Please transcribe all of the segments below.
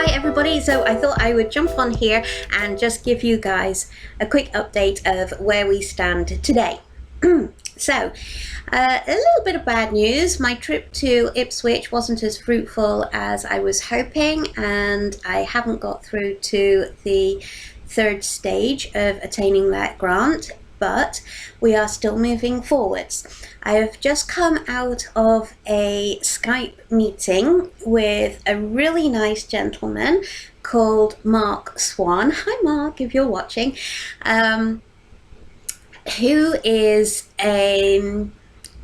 Hi everybody, so I thought I would jump on here and just give you guys a quick update of where we stand today. So, a little bit of bad news. My trip to Ipswich wasn't as fruitful as I was hoping, and I haven't got through to the third stage of attaining that grant, but we are still moving forwards. I have just come out of a Skype meeting with a really nice gentleman called Mark Swan. Hi Mark, if you're watching. Who is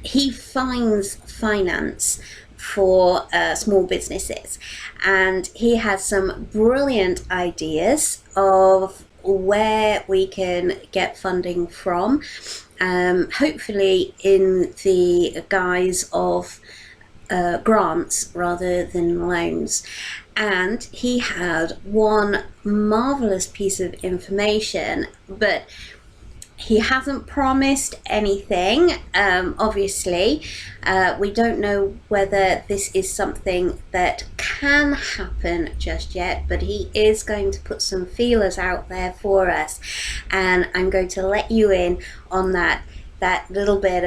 he finds finance for small businesses, and he has some brilliant ideas of where we can get funding from, hopefully in the guise of grants rather than loans. And he had one marvelous piece of information, but he hasn't promised anything. Obviously, we don't know whether this is something that can happen just yet, but he is going to put some feelers out there for us, and I'm going to let you in on that little bit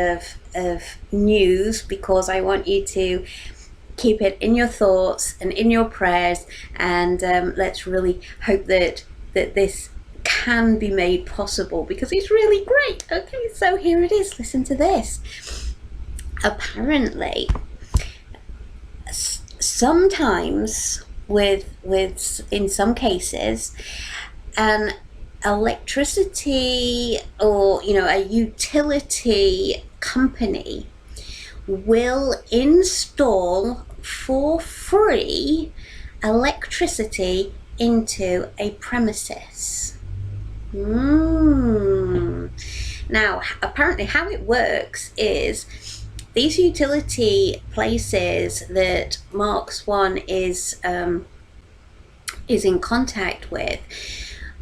of news, because I want you to keep it in your thoughts and in your prayers, and let's really hope that this can be made possible, because it's really great. Okay, so here it is. Listen to this. Apparently, sometimes in some cases, an electricity or a utility company will install for free electricity into a premises. Now, apparently how it works is these utility places that Mark Swan is in contact with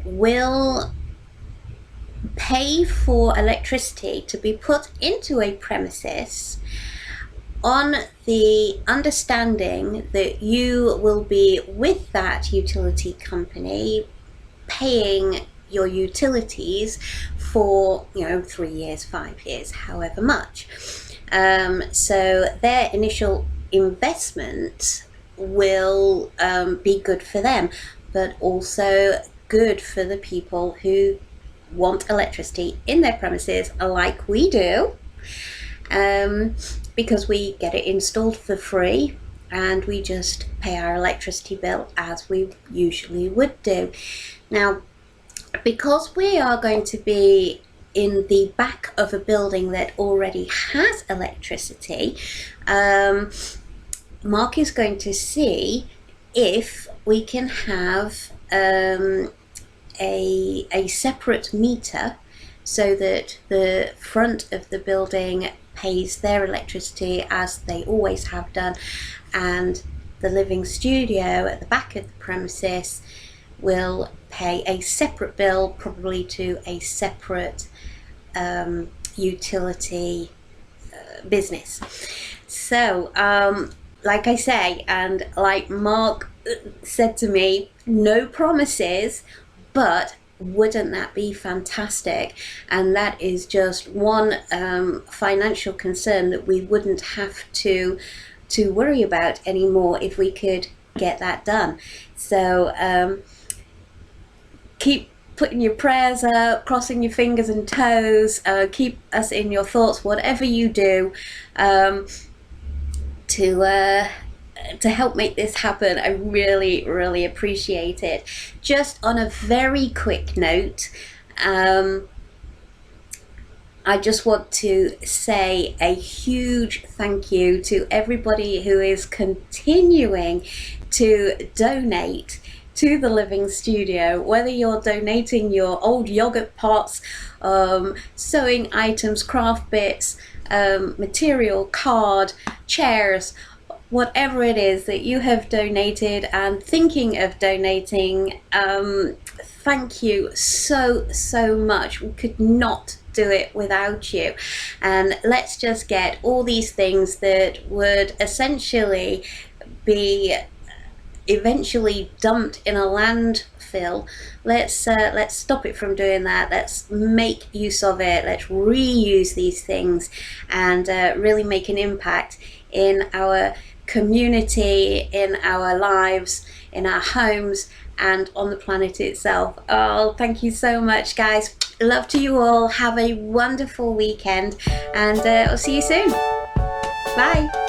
will pay for electricity to be put into a premises on the understanding that you will be with that utility company paying your utilities for 3 years, 5 years, however much. So their initial investment will be good for them, but also good for the people who want electricity in their premises like we do, because we get it installed for free and we just pay our electricity bill as we usually would do. Now, because we are going to be in the back of a building that already has electricity, Mark is going to see if we can have a separate meter, so that the front of the building pays their electricity as they always have done, and the living studio at the back of the premises will pay a separate bill, probably to a separate utility business. So like I say, and like Mark said to me, no promises, but wouldn't that be fantastic? And that is just one financial concern that we wouldn't have to worry about anymore if we could get that done. So keep putting your prayers up, crossing your fingers and toes, keep us in your thoughts, whatever you do, to help make this happen. I really, really appreciate it. Just on a very quick note, I just want to say a huge thank you to everybody who is continuing to donate to the Living Studio, whether you're donating your old yogurt pots, sewing items, craft bits, material, card, chairs, whatever it is that you have donated and thinking of donating. Thank you so much. We could not do it without you. And let's just get all these things that would essentially be eventually dumped in a landfill, let's stop it from doing that. Let's make use of it. Let's reuse these things and really make an impact in our community, in our lives, in our homes, and on the planet itself. Oh, thank you so much, guys. Love to you all. Have a wonderful weekend, and I'll see you soon. Bye.